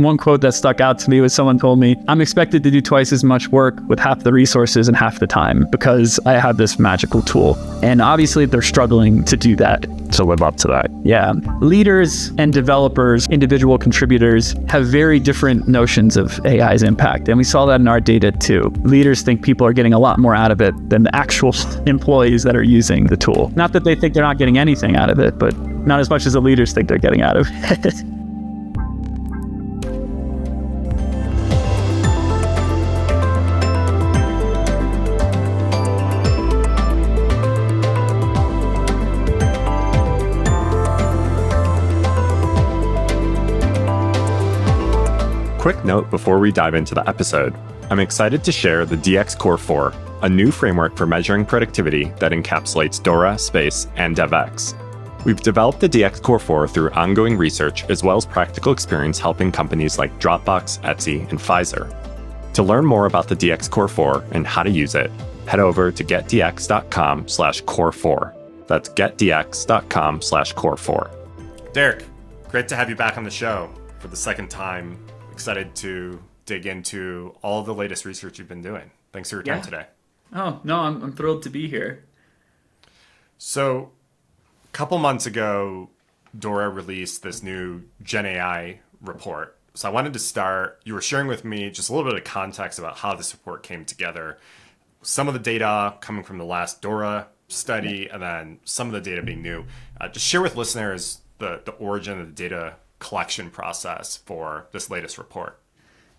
One quote that stuck out to me was someone told me, I'm expected to do twice as much work with half the resources and half the time because I have this magical tool. And obviously they're struggling to do that. To live up to that. Yeah. Leaders and developers, individual contributors have very different notions of AI's impact. And we saw that in our data too. Leaders think people are getting a lot more out of it than the actual employees that are using the tool. Not that they think they're not getting anything out of it, but not as much as the leaders think they're getting out of it. Quick note before we dive into the episode, I'm excited to share the DX Core 4, a new framework for measuring productivity that encapsulates DORA, SPACE, and DevX. We've developed the DX Core 4 through ongoing research as well as practical experience helping companies like Dropbox, Etsy, and Pfizer. To learn more about the DX Core 4 and how to use it, head over to getdx.com/core4. That's getdx.com/core4. Derek, great to have you back on the show for the second time. Excited to dig into all the latest research you've been doing. Thanks for your time today. Oh, no, I'm thrilled to be here. So a couple months ago, DORA released this new Gen AI report. So I wanted to start, you were sharing with me just a little bit of context about how this report came together. Some of the data coming from the last DORA study, and then some of the data being new. Just share with listeners the origin of the data collection process for this latest report.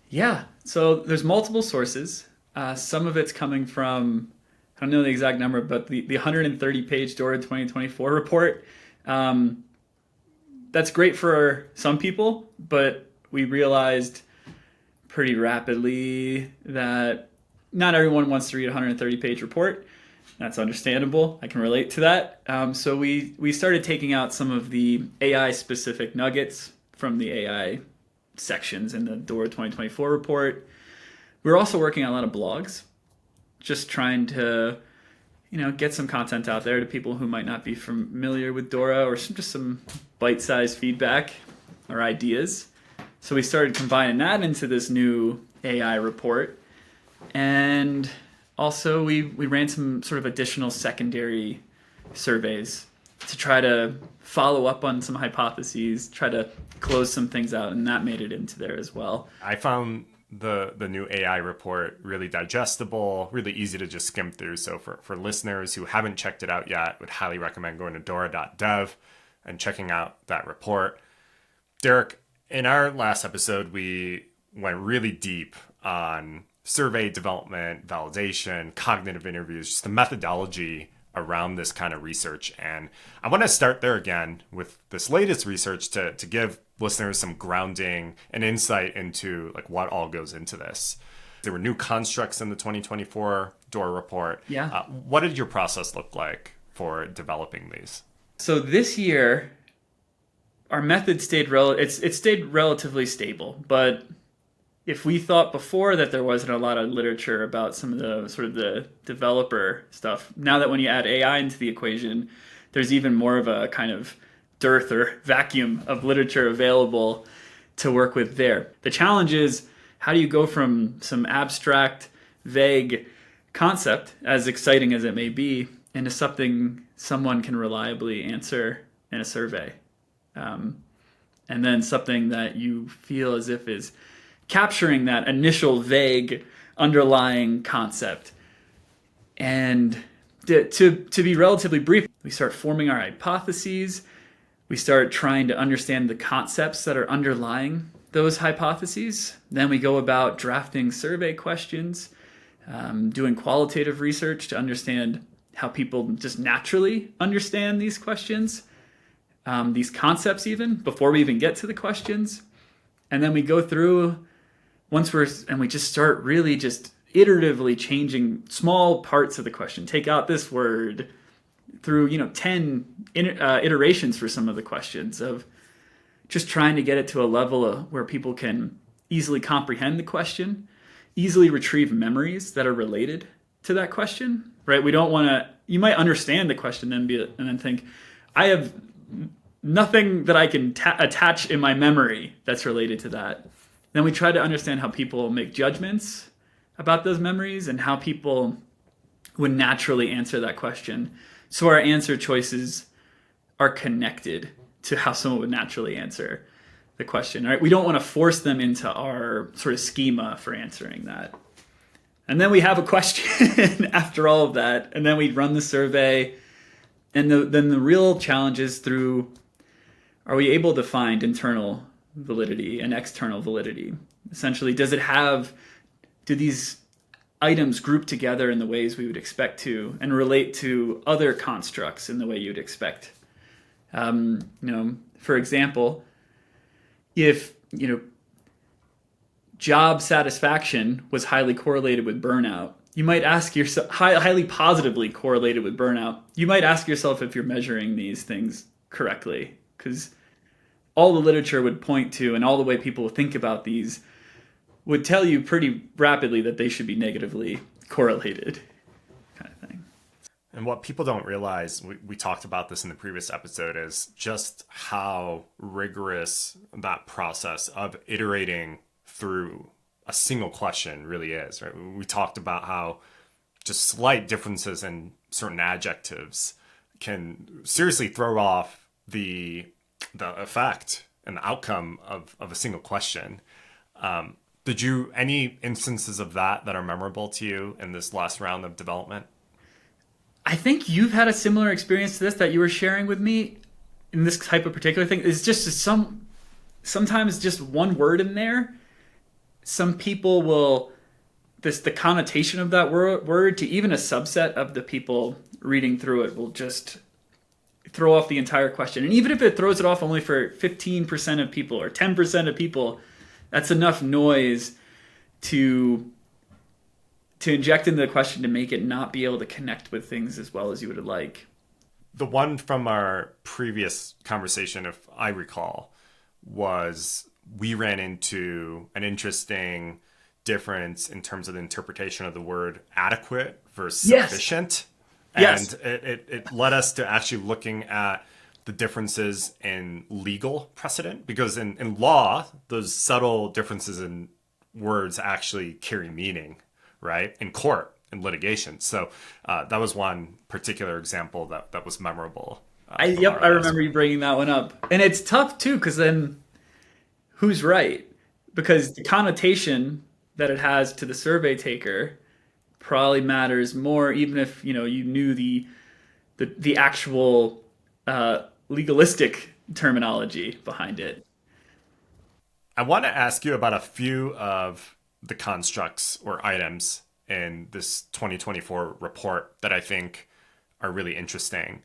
Yeah, so there's multiple sources. Some of it's coming from, I don't know the exact number, but the 130-page DORA 2024 report. That's great for some people, but we realized pretty rapidly that not everyone wants to read a 130-page report. That's understandable. I can relate to that. So we started taking out some of the AI-specific nuggets from the AI sections in the DORA 2024 report. We're also working on a lot of blogs, just trying to, get some content out there to people who might not be familiar with DORA, or just some bite-sized feedback or ideas. So we started combining that into this new AI report. And also, we ran some sort of additional secondary surveys to try to follow up on some hypotheses, try to close some things out, and that made it into there as well. I found the new AI report really digestible, really easy to just skim through. So for listeners who haven't checked it out yet, would highly recommend going to dora.dev and checking out that report. Derek, in our last episode, we went really deep on survey development, validation, cognitive interviews, just the methodology around this kind of research. And I want to start there again with this latest research to give listeners some grounding and insight into like what all goes into this. There were new constructs in the 2024 DORA report. Yeah. What did your process look like for developing these? So this year, our method stayed it stayed relatively stable, but if we thought before that there wasn't a lot of literature about some of the sort of the developer stuff, now that when you add AI into the equation, there's even more of a kind of dearth or vacuum of literature available to work with there. The challenge is, how do you go from some abstract, vague concept, as exciting as it may be, into something someone can reliably answer in a survey? And then something that you feel as if is capturing that initial vague underlying concept. And to be relatively brief, we start forming our hypotheses. We start trying to understand the concepts that are underlying those hypotheses. Then we go about drafting survey questions, doing qualitative research to understand how people just naturally understand these questions, these concepts even, before we even get to the questions. And then we go through we just start really just iteratively changing small parts of the question. Take out this word through, 10 iterations for some of the questions, of just trying to get it to a level where people can easily comprehend the question, easily retrieve memories that are related to that question, right? We don't want to, you might understand the question and then think, I have nothing that I can attach in my memory that's related to that. Then we try to understand how people make judgments about those memories and how people would naturally answer that question. So our answer choices are connected to how someone would naturally answer the question. Right? We don't want to force them into our sort of schema for answering that. And then we have a question after all of that, and then we run the survey. And then the real challenge is through, are we able to find internal validity and external validity? Essentially, do these items group together in the ways we would expect to and relate to other constructs in the way you'd expect? For example, if, job satisfaction was highly correlated with burnout, you might ask yourself, highly positively correlated with burnout, you might ask yourself if you're measuring these things correctly, because all the literature would point to, and all the way people think about these would tell you pretty rapidly that they should be negatively correlated, kind of thing. And what people don't realize, we talked about this in the previous episode, is just how rigorous that process of iterating through a single question really is, right? We talked about how just slight differences in certain adjectives can seriously throw off the effect and the outcome of a single question. Any instances of that are memorable to you in this last round of development? I think you've had a similar experience to this that you were sharing with me in this type of particular thing. It's just sometimes just one word in there. Some people will, the connotation of that word to even a subset of the people reading through it will just throw off the entire question. And even if it throws it off only for 15% of people or 10% of people, that's enough noise to inject into the question to make it not be able to connect with things as well as you would like. The one from our previous conversation, if I recall, was we ran into an interesting difference in terms of the interpretation of the word adequate versus sufficient. Yes. And it led us to actually looking at the differences in legal precedent, because in law, those subtle differences in words actually carry meaning, right? In court, in litigation. So that was one particular example that was memorable. I remember you bringing that one up. And it's tough too, because then who's right? Because the connotation that it has to the survey taker probably matters more, even if you knew the actual legalistic terminology behind it. I want to ask you about a few of the constructs or items in this 2024 report that I think are really interesting.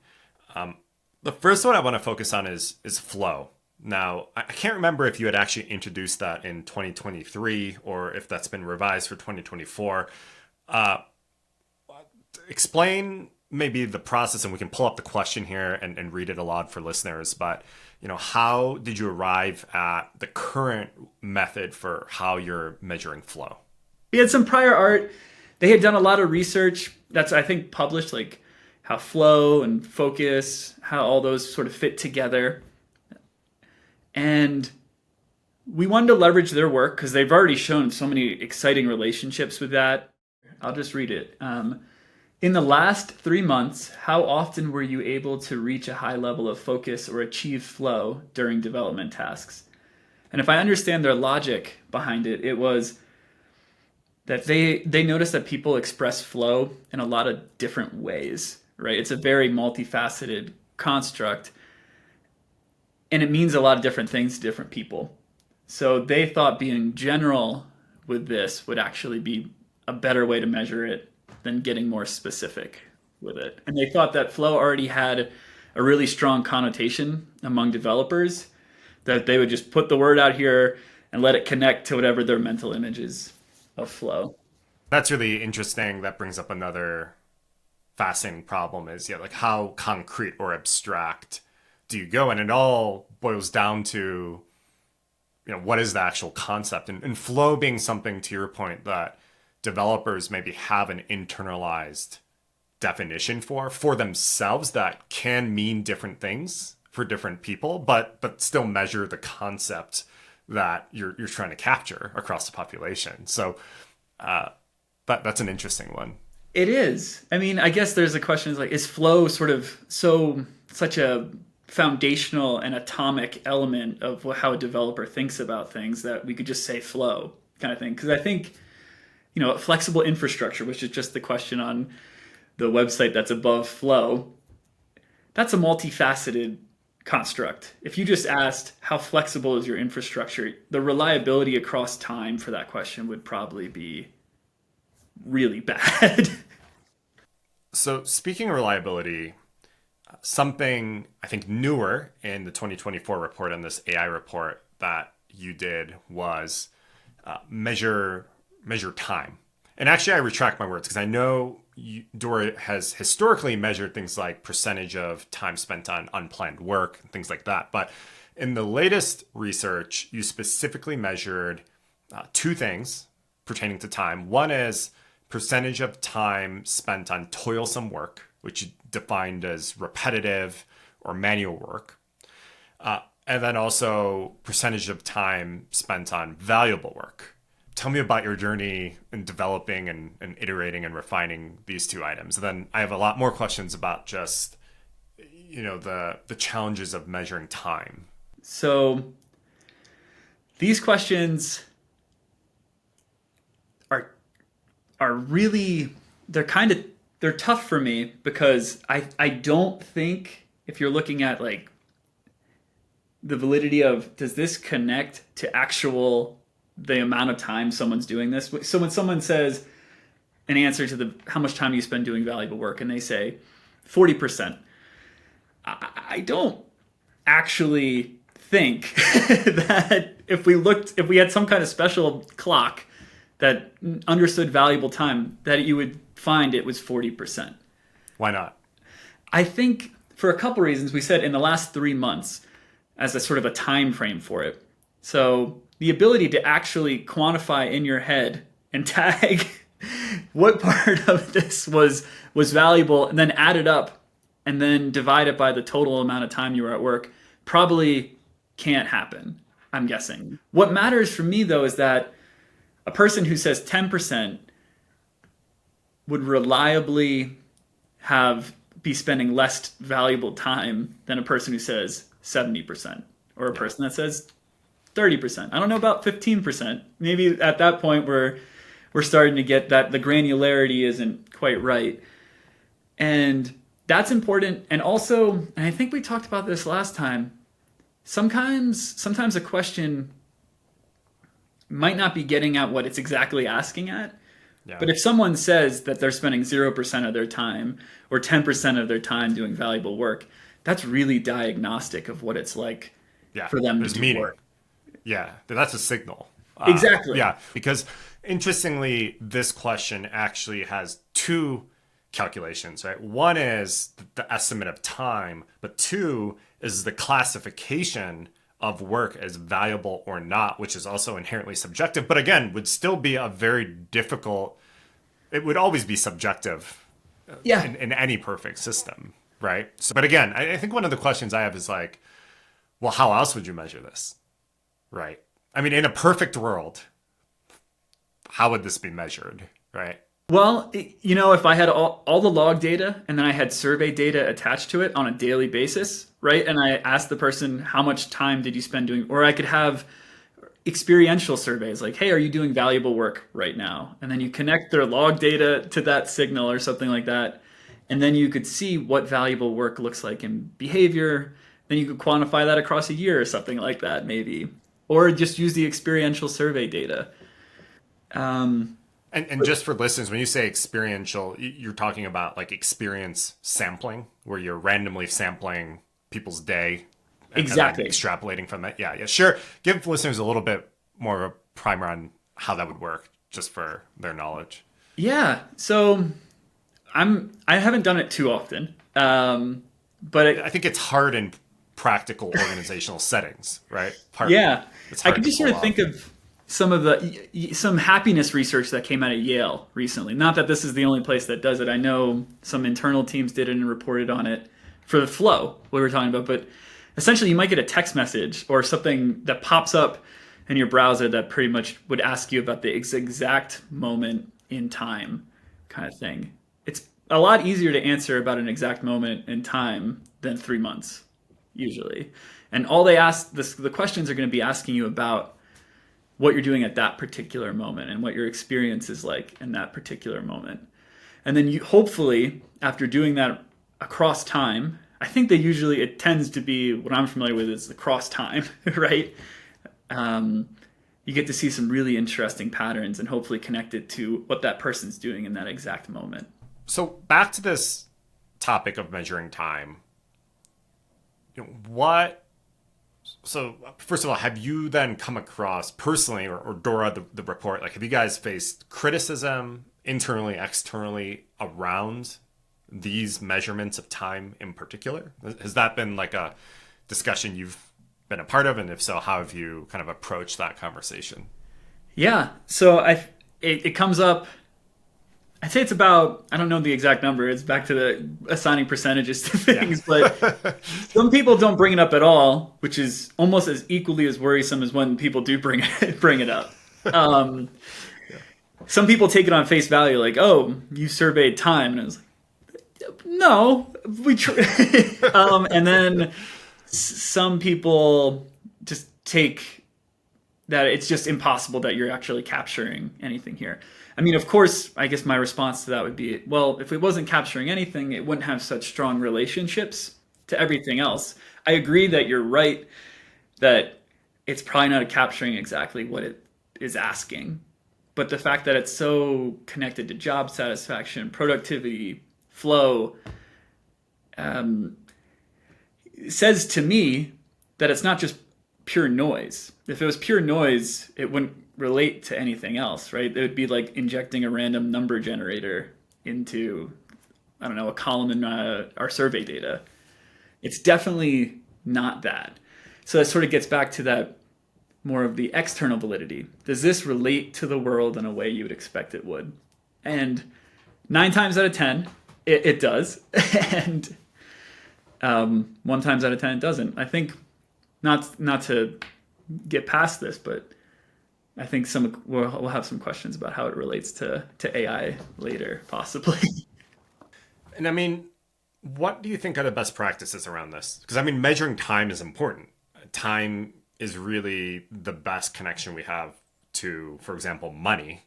The first one I want to focus on is flow. Now, I can't remember if you had actually introduced that in 2023 or if that's been revised for 2024. Explain maybe the process, and we can pull up the question here and read it aloud for listeners. But, how did you arrive at the current method for how you're measuring flow? We had some prior art. They had done a lot of research that's, I think, published, like how flow and focus, how all those sort of fit together. And we wanted to leverage their work because they've already shown so many exciting relationships with that. I'll just read it. In the last 3 months, how often were you able to reach a high level of focus or achieve flow during development tasks? And if I understand their logic behind it, it was that they noticed that people express flow in a lot of different ways, right? It's a very multifaceted construct, and it means a lot of different things to different people. So they thought being general with this would actually be a better way to measure it than getting more specific with it. And they thought that flow already had a really strong connotation among developers, that they would just put the word out here and let it connect to whatever their mental image is of flow. That's really interesting. That brings up another fascinating problem is, like how concrete or abstract do you go? And it all boils down to, what is the actual concept? And flow being something, to your point, that developers maybe have an internalized definition for themselves that can mean different things for different people, but still measure the concept that you're trying to capture across the population. So that's an interesting one. It is. I mean, I guess there's a question is like, is flow sort of such a foundational and atomic element of how a developer thinks about things that we could just say flow kind of thing? Because I think, flexible infrastructure, which is just the question on the website that's above flow, that's a multifaceted construct. If you just asked how flexible is your infrastructure, the reliability across time for that question would probably be really bad. So speaking of reliability, something I think newer in the 2024 report on this AI report that you did was measure time. And actually, I retract my words because I know DORA has historically measured things like percentage of time spent on unplanned work and things like that. But in the latest research, you specifically measured two things pertaining to time. One is percentage of time spent on toilsome work, which you defined as repetitive or manual work. And then also percentage of time spent on valuable work. Tell me about your journey in developing and iterating and refining these two items. And then I have a lot more questions about just, the challenges of measuring time. So these questions are really, they're tough for me because I don't think if you're looking at like the validity of, does this connect to the amount of time someone's doing this? So when someone says an answer to how much time you spend doing valuable work and they say 40%, I don't actually think that if we had some kind of special clock that understood valuable time, that you would find it was 40%. Why not? I think for a couple reasons. We said in the last 3 months as a sort of a time frame for it. So the ability to actually quantify in your head and tag what part of this was valuable and then add it up and then divide it by the total amount of time you were at work probably can't happen, I'm guessing. What matters for me though is that a person who says 10% would reliably be spending less valuable time than a person who says 70% or a person that says 30%. I don't know about 15%. Maybe at that point we're starting to get that the granularity isn't quite right. And that's important. And also, and I think we talked about this last time, sometimes a question might not be getting at what it's exactly asking at. Yeah. But if someone says that they're spending 0% of their time or 10% of their time doing valuable work, that's really diagnostic of what it's like for them to do work. Yeah, that's a signal. Exactly. Yeah, because interestingly, this question actually has two calculations, right? One is the estimate of time, but two is the classification of work as valuable or not, which is also inherently subjective, but again, would still be a very difficult, it would always be subjective in any perfect system, right? So, but again, I think one of the questions I have is like, well, how else would you measure this, right? I mean, in a perfect world, how would this be measured, right? Well, if I had all the log data and then I had survey data attached to it on a daily basis, right? And I asked the person, how much time did you spend doing, or I could have experiential surveys like, hey, are you doing valuable work right now? And then you connect their log data to that signal or something like that. And then you could see what valuable work looks like in behavior. Then you could quantify that across a year or something like that, maybe. Or just use the experiential survey data. And just for listeners, when you say experiential, you're talking about like experience sampling, where you're randomly sampling people's day. Exactly. And extrapolating from that. Yeah, sure. Give listeners a little bit more of a primer on how that would work, just for their knowledge. Yeah. So I haven't done it too often, but I think it's hard in practical organizational settings, right? I can just sort of think of some happiness research that came out of Yale recently. Not that this is the only place that does it. I know some internal teams did it and reported on it for the flow, what we were talking about. But essentially, you might get a text message or something that pops up in your browser that pretty much would ask you about the exact moment in time kind of thing. It's a lot easier to answer about an exact moment in time than 3 months, usually. And all they ask, the questions are going to be asking you about what you're doing at that particular moment and what your experience is like in that particular moment. And then you hopefully, after doing that across time, I think it tends to be what I'm familiar with is the cross time, right? You get to see some really interesting patterns and hopefully connect it to what that person's doing in that exact moment. So back to this topic of measuring time. What? So first of all, have you then come across personally, or DORA, the report, like have you guys faced criticism internally, externally around these measurements of time in particular? Has that been like a discussion you've been a part of? And if so, how have you kind of approached that conversation? Yeah. So it comes up, I'd say it's about, I don't know the exact number. It's back to the assigning percentages to things, but some people don't bring it up at all, which is almost as equally as worrisome as when people do bring it up. Some people take it on face value, like, oh, you surveyed time. And I was like, no, and then some people just take that it's just impossible that you're actually capturing anything here. I mean, of course, I guess my response to that would be, well, if it wasn't capturing anything, it wouldn't have such strong relationships to everything else. I agree that you're right that it's probably not capturing exactly what it is asking. But the fact that it's so connected to job satisfaction, productivity, flow, says to me that it's not just pure noise. If it was pure noise, it wouldn't relate to anything else, right? It would be like injecting a random number generator into, I don't know, a column in our survey data. It's definitely not that. So that sort of gets back to that more of the external validity. Does this relate to the world in a way you would expect it would? And 9 times out of 10, it does. And 1 times out of 10, it doesn't. I think not to get past this, but I think we'll have some questions about how it relates to AI later, possibly. And I mean, what do you think are the best practices around this? Because I mean, measuring time is important. Time is really the best connection we have to, for example, money.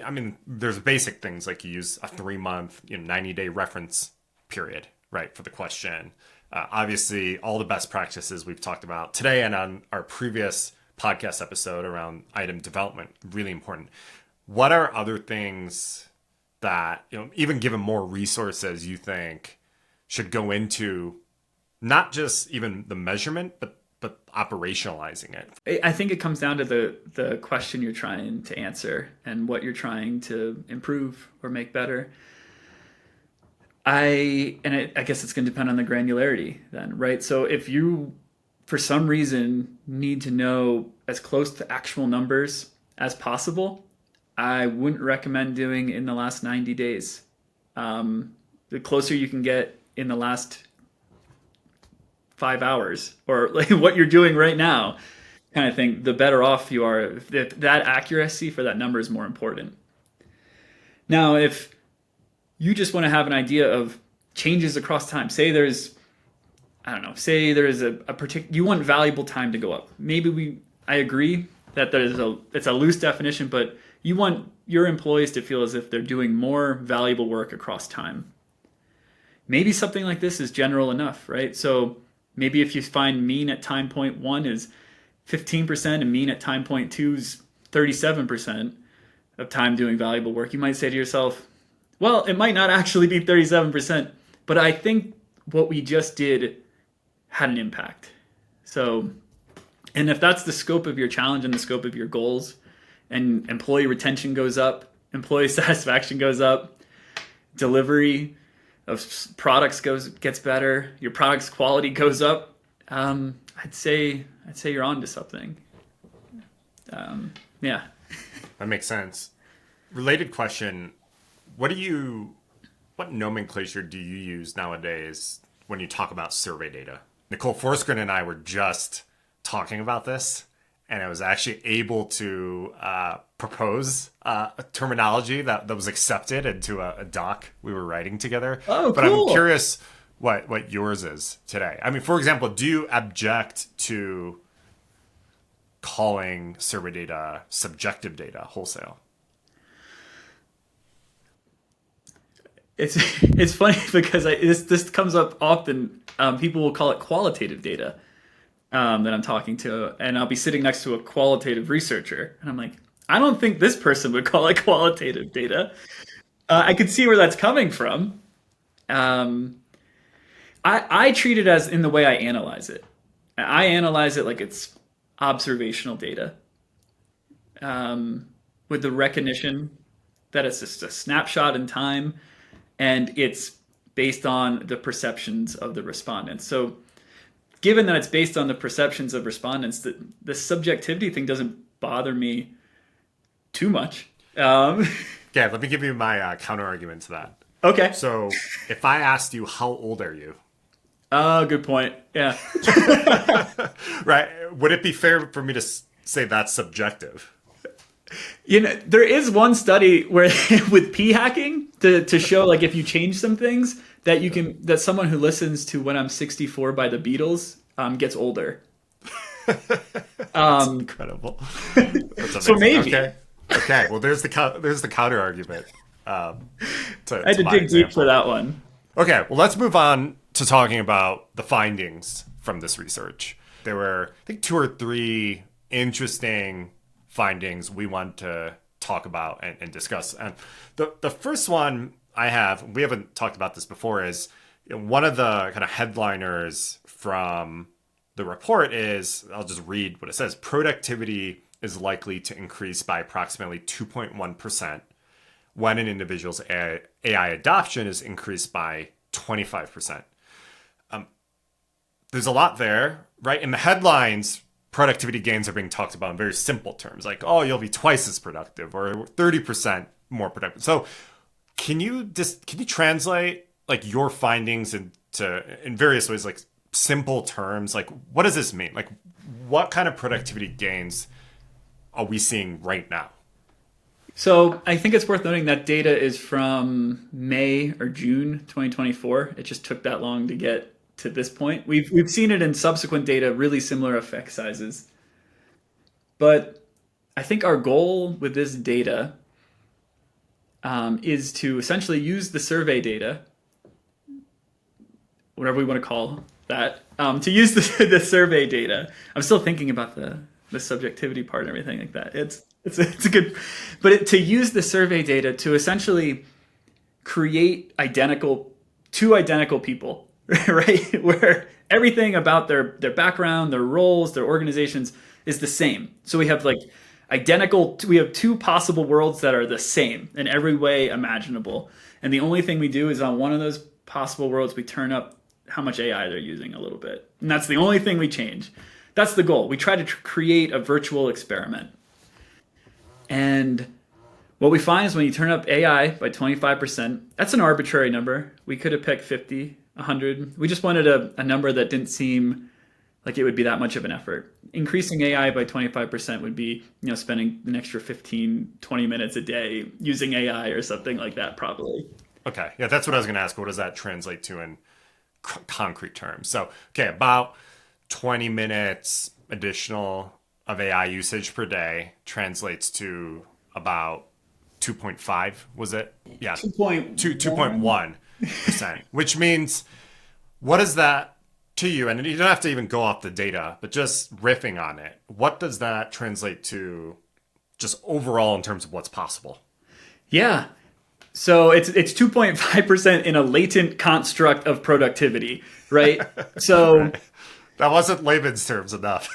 I mean, there's basic things like you use a 3-month, 90-day reference period, right, for the question. Obviously, all the best practices we've talked about today and on our previous podcast episode around item development, really important. What are other things that, even given more resources, you think should go into not just even the measurement, but operationalizing it? I think it comes down to the question you're trying to answer and what you're trying to improve or make better. I guess it's going to depend on the granularity then, right? So if you, for some reason, need to know as close to actual numbers as possible, I wouldn't recommend doing in the last 90 days. The closer you can get in the last 5 hours, or like what you're doing right now, kind of thing, the better off you are. If that accuracy for that number is more important. Now, if you just want to have an idea of changes across time, say there's a particular, you want valuable time to go up. I agree that it's a loose definition, but you want your employees to feel as if they're doing more valuable work across time. Maybe something like this is general enough, right? So maybe if you find mean at time point 1 is 15% and mean at time point 2 is 37% of time doing valuable work, you might say to yourself, well, it might not actually be 37%, but I think what we just did had an impact. So, and if that's the scope of your challenge and the scope of your goals, and employee retention goes up, employee satisfaction goes up, delivery of products gets better, your product's quality goes up, I'd say you're on to something. Yeah. That makes sense. Related question. What nomenclature do you use nowadays when you talk about survey data? Nicole Forsgren and I were just talking about this, and I was actually able to propose a terminology that was accepted into a doc we were writing together. Oh, but cool. I'm curious what yours is today. I mean, for example, do you object to calling survey data subjective data wholesale? It's funny because this comes up often. People will call it qualitative data that I'm talking to, and I'll be sitting next to a qualitative researcher, and I'm like, I don't think this person would call it qualitative data. I could see where that's coming from. I treat it as in the way I analyze it. I analyze it like it's observational data, with the recognition that it's just a snapshot in time, and it's based on the perceptions of the respondents. So given that it's based on the perceptions of respondents, the subjectivity thing doesn't bother me too much. Yeah, let me give you my counter argument to that. Okay. So if I asked you, how old are you? Oh, good point. Yeah. Right. Would it be fair for me to say that's subjective? There is one study where with p hacking to show like if you change some things that someone who listens to When I'm 64 by the Beatles gets older. That's incredible. That's so maybe. Okay. Well, there's the counter argument. I had to dig deep for that one. Okay. Well, let's move on to talking about the findings from this research. There were, I think, 2 or 3 interesting findings we want to talk about and discuss. And the first one we haven't talked about this before, is one of the kind of headliners from the report is, I'll just read what it says: productivity is likely to increase by approximately 2.1% when an individual's AI adoption is increased by 25%. There's a lot there, right? In the headlines, productivity gains are being talked about in very simple terms, like, oh, you'll be twice as productive or 30% more productive. So can you translate like your findings in various ways, like simple terms? Like, what does this mean? Like, what kind of productivity gains are we seeing right now? So I think it's worth noting that data is from May or June 2024. It just took that long to get to this point. We've seen it in subsequent data, really similar effect sizes. But I think our goal with this data is to essentially use the survey data, whatever we want to call that, to use the survey data. I'm still thinking about the subjectivity part and everything like that. It's a good, but to use the survey data to essentially create two identical people, right? Where everything about their background, their roles, their organizations is the same. So we have we have 2 possible worlds that are the same in every way imaginable. And the only thing we do is on one of those possible worlds, we turn up how much AI they're using a little bit. And that's the only thing we change. That's the goal. We try to create a virtual experiment. And what we find is when you turn up AI by 25%, that's an arbitrary number. We could have picked 50, 100. We just wanted a number that didn't seem like it would be that much of an effort. Increasing AI by 25% would be, spending an extra 15, 20 minutes a day using AI or something like that, probably. Okay. Yeah, that's what I was going to ask. What does that translate to in concrete terms? So, okay, about 20 minutes additional of AI usage per day translates to about 2.5, was it? Yeah. 2.1%, which means, what is that to you? And you don't have to even go off the data, but just riffing on it. What does that translate to just overall in terms of what's possible? Yeah. So it's 2.5% in a latent construct of productivity, right? So right. That wasn't layman's terms enough.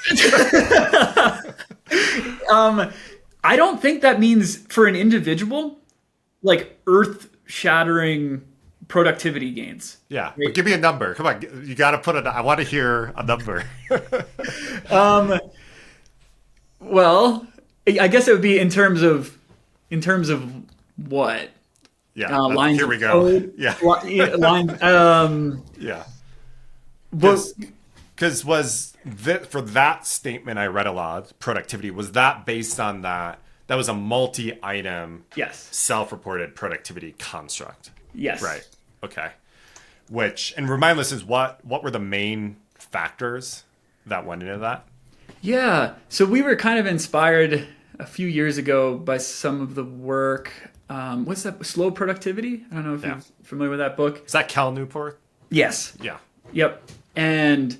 I don't think that means for an individual, like earth-shattering productivity gains. Yeah, right? But give me a number. Come on, you got to put it. I want to hear a number. Well, I guess it would be in terms of what? Yeah, lines here we go. Code, yeah, lines. yeah. Because for that statement I read a lot, productivity, was that based on that? That was a multi-item, Yes. self-reported productivity construct. Yes. Right. Okay. And remind listeners, what were the main factors that went into that? Yeah. So we were kind of inspired a few years ago by some of the work. What's that? Slow Productivity? I don't know if you're familiar with that book. Is that Cal Newport? Yes. Yeah. Yep. And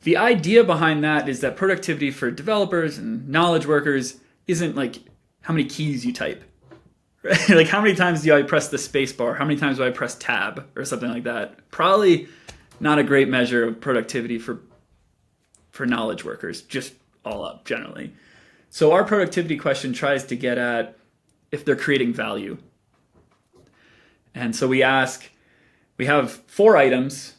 the idea behind that is that productivity for developers and knowledge workers isn't like how many keys you type. Right? Like how many times do I press the space bar? How many times do I press tab or something like that? Probably not a great measure of productivity for knowledge workers, just all up generally. So our productivity question tries to get at if they're creating value. And so we have 4 items.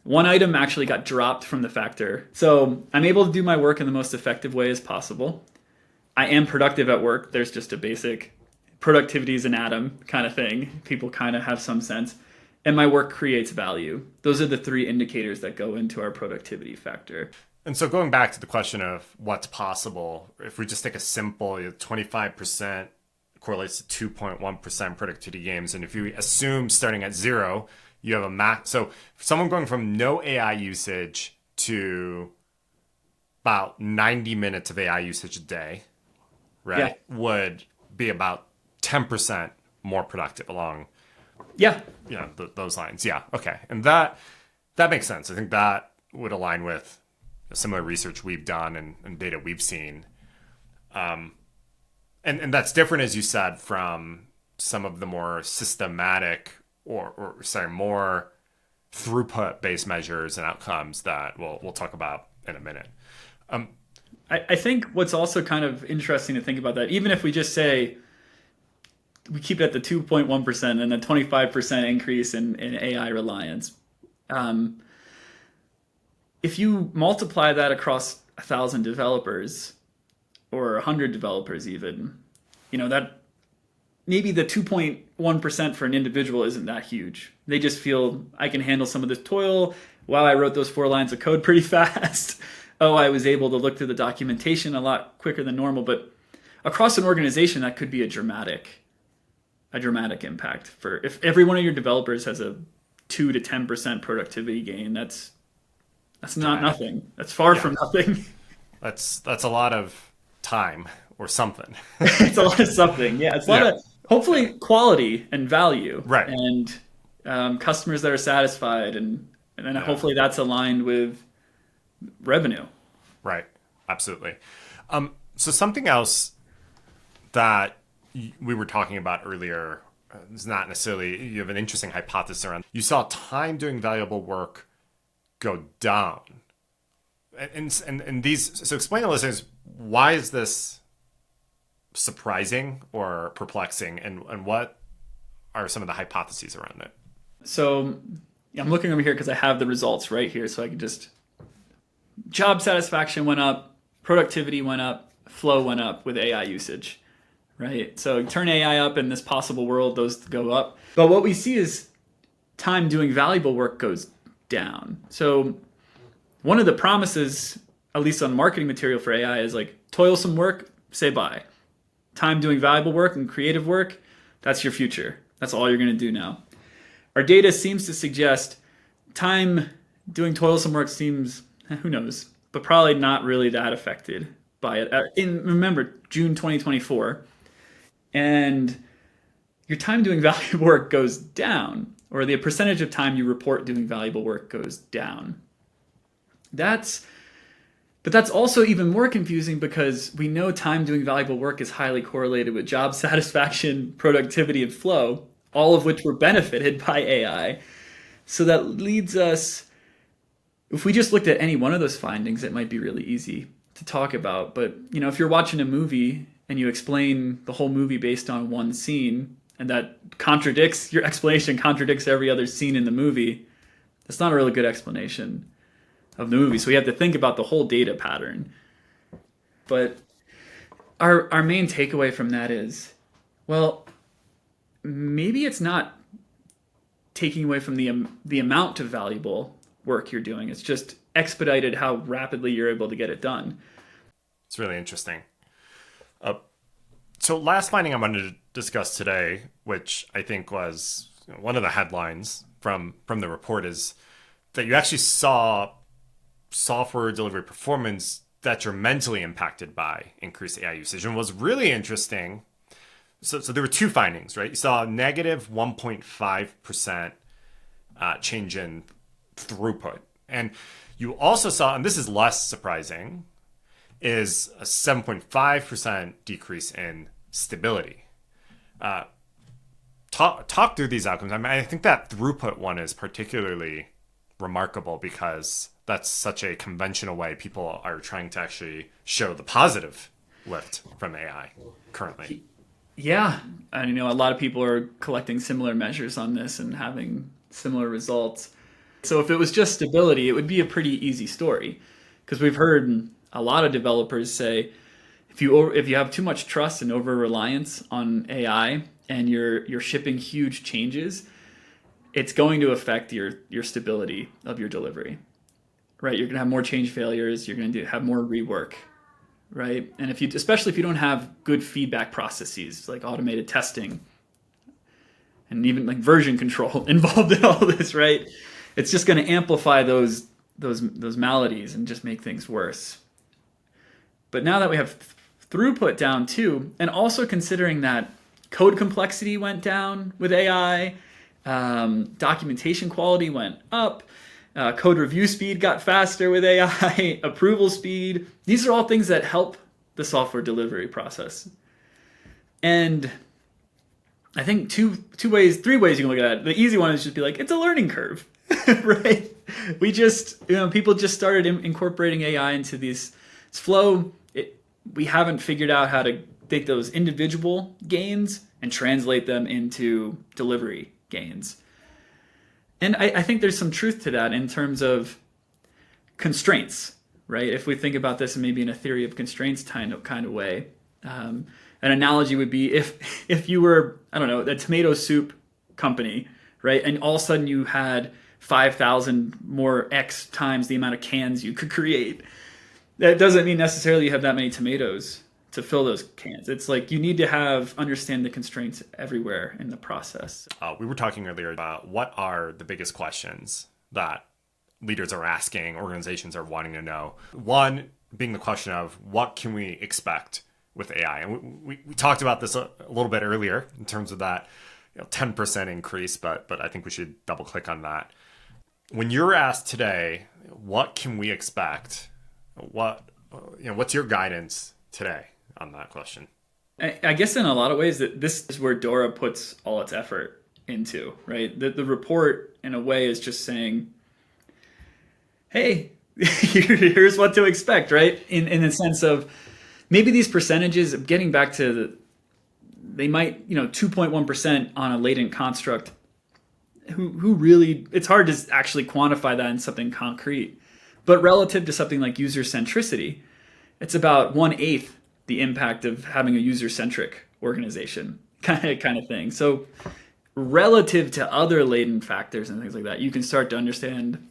One item actually got dropped from the factor. So I'm able to do my work in the most effective way as possible. I am productive at work. There's just a basic productivity is an atom kind of thing. People kind of have some sense. And my work creates value. Those are the 3 indicators that go into our productivity factor. And so going back to the question of what's possible, if we just take a simple 25% correlates to 2.1% productivity gains. And if you assume starting at 0, you have a max. So someone going from no AI usage to about 90 minutes of AI usage a day, right, would be about 10% more productive along those lines. Yeah. Okay. And that makes sense. I think that would align with similar research we've done and data we've seen. And that's different, as you said, from some of the more systematic or more throughput-based measures and outcomes that we'll talk about in a minute. I think what's also kind of interesting to think about that, even if we just say we keep it at the 2.1% and a 25% increase in AI reliance, if you multiply that across 1,000 developers or 100 developers even, that maybe the 2.1% for an individual isn't that huge. They just feel I can handle some of this toil. Wow, I wrote those 4 lines of code pretty fast. Oh, I was able to look through the documentation a lot quicker than normal. But across an organization, that could be a dramatic impact. For if every one of your developers has a 2 to 10% productivity gain, that's not nothing. That's far from nothing. That's a lot of time or something. It's a lot of something. Yeah, it's a lot of hopefully quality and value, right? And customers that are satisfied, and then hopefully that's aligned with revenue. Right. Absolutely. So something else that we were talking about earlier is not necessarily, you have an interesting hypothesis around, you saw time doing valuable work go down. And these, so explain to listeners, why is this surprising or perplexing, and what are some of the hypotheses around it? So I'm looking over here because I have the results right here, so I can just, job satisfaction went up, productivity went up, flow went up with AI usage, right? So turn AI up in this possible world, those go up. But what we see is time doing valuable work goes down. So one of the promises, at least on marketing material for AI, is like toilsome work, say bye. Time doing valuable work and creative work, that's your future. That's all you're going to do now. Our data seems to suggest time doing toilsome work seems, who knows, but probably not really that affected by it. Remember, June 2024, and your time doing valuable work goes down, or the percentage of time you report doing valuable work goes down. But that's also even more confusing because we know time doing valuable work is highly correlated with job satisfaction, productivity, and flow, all of which were benefited by AI. So that leads us, if we just looked at any one of those findings, it might be really easy to talk about. But if you're watching a movie and you explain the whole movie based on one scene, and that your explanation contradicts every other scene in the movie, that's not a really good explanation of the movie. So we have to think about the whole data pattern. But our main takeaway from that is, well, maybe it's not taking away from the amount of valuable work you're doing. It's just expedited how rapidly you're able to get it done. It's really interesting. So last finding I wanted to discuss today, which I think was one of the headlines from the report, is that you actually saw software delivery performance detrimentally impacted by increased AI usage. And what's really interesting, so there were two findings, right? You saw a negative 1.5% change in throughput. And you also saw, and this is less surprising, is a 7.5% decrease in stability. Talk through these outcomes. I mean, I think that throughput one is particularly remarkable because that's such a conventional way people are trying to actually show the positive lift from AI currently. Yeah, and a lot of people are collecting similar measures on this and having similar results. So if it was just stability, it would be a pretty easy story, because we've heard a lot of developers say if you have too much trust and over reliance on AI and you're shipping huge changes, it's going to affect your stability of your delivery, right? You're going to have more change failures. You're going to have more rework, right? And especially if you don't have good feedback processes like automated testing and even like version control involved in all this, right? It's just going to amplify those maladies and just make things worse. But now that we have throughput down too, and also considering that code complexity went down with AI, documentation quality went up, code review speed got faster with AI, approval speed. These are all things that help the software delivery process. And I think three ways you can look at it. The easy one is just be like, it's a learning curve, right? We just, people just started incorporating AI into this flow. We haven't figured out how to take those individual gains and translate them into delivery gains. And I think there's some truth to that in terms of constraints, right? If we think about this maybe in a theory of constraints kind of way, an analogy would be if you were, I don't know, a tomato soup company, right? And all of a sudden you had 5,000 more X times the amount of cans you could create. That doesn't mean necessarily you have that many tomatoes to fill those cans. It's like you need to understand the constraints everywhere in the process. We were talking earlier about what are the biggest questions that leaders are asking, organizations are wanting to know. One being the question of what can we expect with AI? And we talked about this a little bit earlier in terms of that 10% increase, but I think we should double click on that. When you're asked today, what can we expect? What's your guidance today on that question? I guess in a lot of ways that this is where DORA puts all its effort into, right? The report in a way is just saying, hey, here's what to expect, right? In the sense of maybe these percentages of getting back to they might, 2.1% on a latent construct. Who really, it's hard to actually quantify that in something concrete. But relative to something like user centricity, it's about 1/8 the impact of having a user-centric organization kind of thing. So relative to other latent factors and things like that, you can start to understand,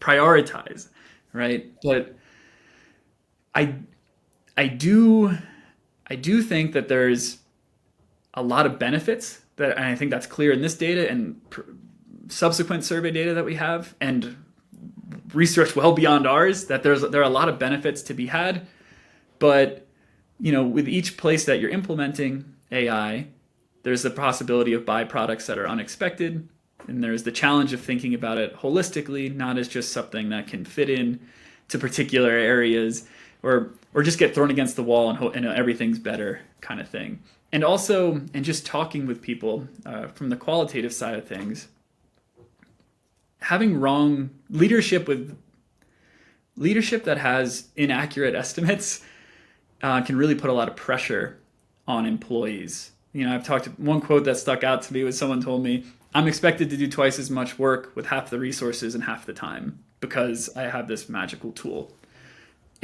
prioritize, right? But I do think that there's a lot of benefits and I think that's clear in this data and subsequent survey data that we have, and research well beyond ours, that there are a lot of benefits to be had. But with each place that you're implementing AI, there's the possibility of byproducts that are unexpected, and there's the challenge of thinking about it holistically, not as just something that can fit in to particular areas or just get thrown against the wall and everything's better kind of thing. And also, and just talking with people from the qualitative side of things, having wrong leadership that has inaccurate estimates can really put a lot of pressure on employees. One quote that stuck out to me was someone told me, I'm expected to do twice as much work with half the resources and half the time because I have this magical tool.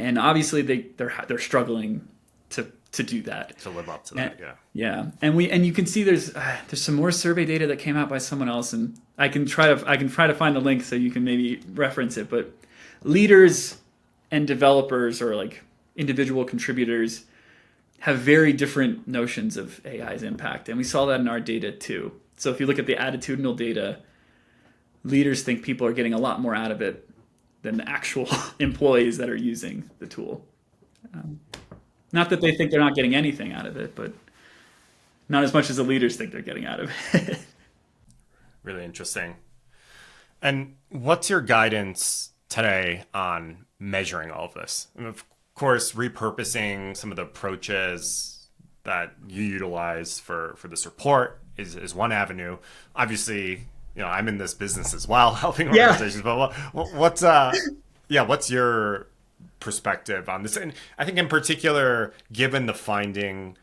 And obviously they're struggling to do that. To live up to that, yeah. Yeah. And you can see there's some more survey data that came out by someone else, and I can try to find the link so you can maybe reference it, but leaders and developers, or like individual contributors, have very different notions of AI's impact. And we saw that in our data too. So if you look at the attitudinal data, leaders think people are getting a lot more out of it than the actual employees that are using the tool. Not that they think they're not getting anything out of it, but not as much as the leaders think they're getting out of it. Really interesting. And what's your guidance today on measuring all of this? And of course, repurposing some of the approaches that you utilize for this report is one avenue. Obviously, I'm in this business as well, helping organizations. But what's your perspective on this? And I think in particular, given the finding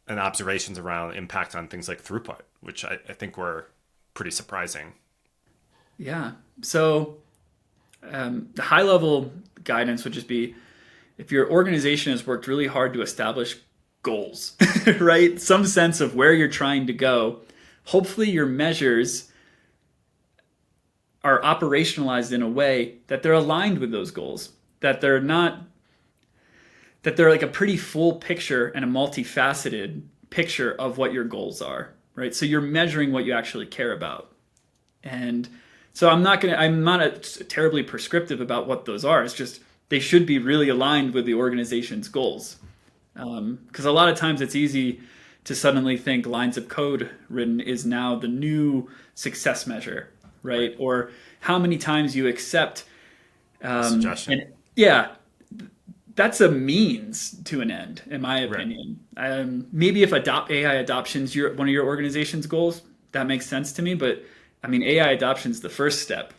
and observations around impact on things like throughput, which I think were pretty surprising. Yeah. So the high level guidance would just be, if your organization has worked really hard to establish goals, right? Some sense of where you're trying to go, hopefully your measures are operationalized in a way that they're aligned with those goals, that they're like a pretty full picture and a multifaceted picture of what your goals are, right? So you're measuring what you actually care about. And so I'm not terribly prescriptive about what those are. It's just, they should be really aligned with the organization's goals. Because a lot of times it's easy to suddenly think lines of code written is now the new success measure, right? Or how many times you accept suggestion. That's a means to an end, in my opinion. Right. Maybe if AI adoption's one of your organization's goals, that makes sense to me. But I mean, AI adoption's the first step,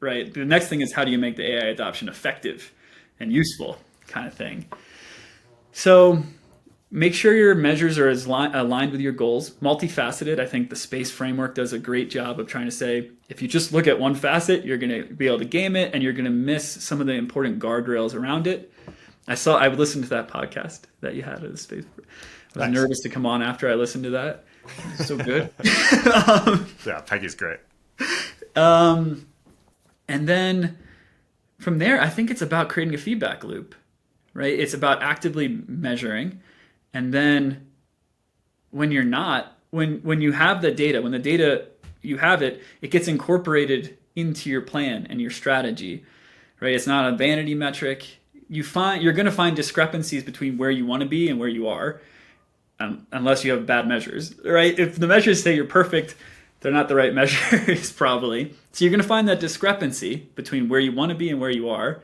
right? The next thing is, how do you make the AI adoption effective and useful, kind of thing. So make sure your measures are aligned with your goals. Multifaceted. I think the SPACE framework does a great job of trying to say, if you just look at one facet, you're going to be able to game it, and you're going to miss some of the important guardrails around it. I would listen to that podcast that you had at the SPACE. I was nervous to come on after I listened to that. It was so good. Yeah, Peggy's great. And then from there, I think it's about creating a feedback loop, right? It's about actively measuring. And then when you're not, when you have the data, when the data, you have it, it gets incorporated into your plan and your strategy, right? It's not a vanity metric. You're going to find discrepancies between where you want to be and where you are, unless you have bad measures, right? If the measures say you're perfect, they're not the right measures, probably. So you're going to find that discrepancy between where you want to be and where you are.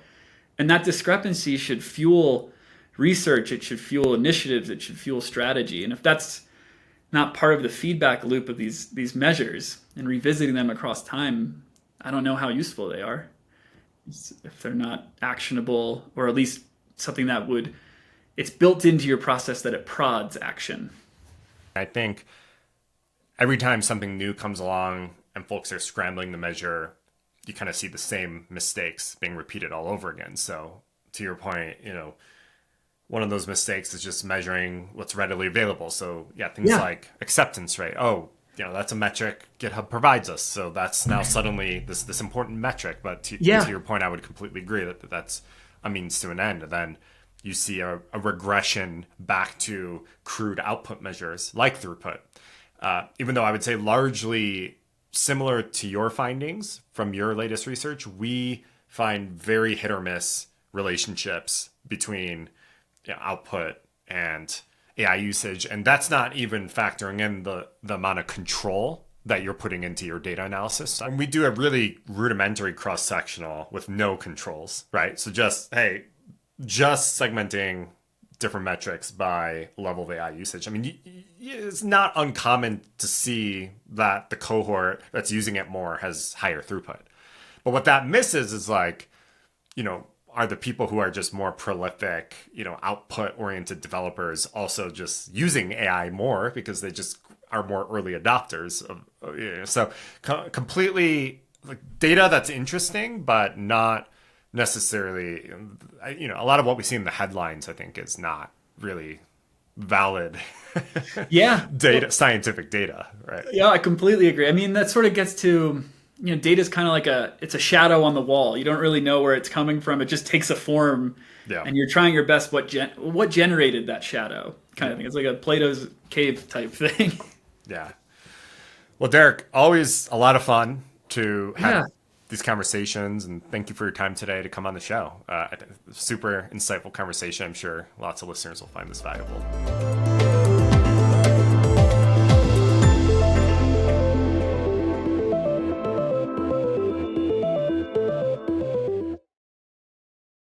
And that discrepancy should fuel research, it should fuel initiatives, it should fuel strategy. And if that's not part of the feedback loop of these measures and revisiting them across time, I don't know how useful they are. If they're not actionable, or at least something that it's built into your process that it prods action. I think every time something new comes along and folks are scrambling to measure, you kind of see the same mistakes being repeated all over again. So to your point, one of those mistakes is just measuring what's readily available. So things like acceptance rate. Oh, that's a metric GitHub provides us. So that's now suddenly this important metric. But to your point, I would completely agree that that's a means to an end. And then you see a regression back to crude output measures like throughput. Even though I would say largely similar to your findings from your latest research, we find very hit or miss relationships between output and AI usage. And that's not even factoring in the amount of control that you're putting into your data analysis. And we do a really rudimentary cross-sectional with no controls, right? So just segmenting different metrics by level of AI usage. I mean, it's not uncommon to see that the cohort that's using it more has higher throughput. But what that misses is are the people who are just more prolific, output-oriented developers also just using AI more because they just are more early adopters of, so completely data that's interesting, but not necessarily, a lot of what we see in the headlines, I think, is not really valid data, scientific data, right? Yeah, I completely agree. I mean, that sort of gets to, data is kind of like it's a shadow on the wall. You don't really know where it's coming from. It just takes a form, and you're trying your best. What generated that shadow kind of thing? It's like a Plato's cave type thing. Yeah. Well, Derek, always a lot of fun to have these conversations, and thank you for your time today to come on the show. Super insightful conversation. I'm sure lots of listeners will find this valuable.